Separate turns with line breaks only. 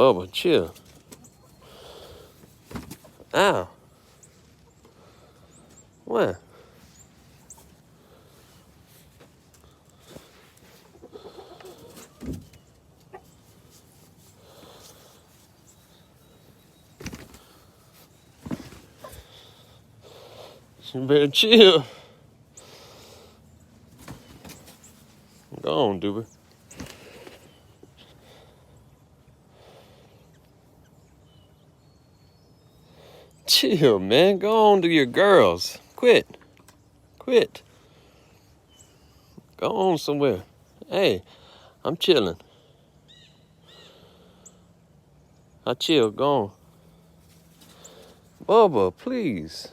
Bubba, chill. Ow. What? You better chill. Go on, Duber. Chill, man. Go on to your girls. Quit. Quit. Go on somewhere. Hey, I'm chilling. I chill. Go on. Bubba, please.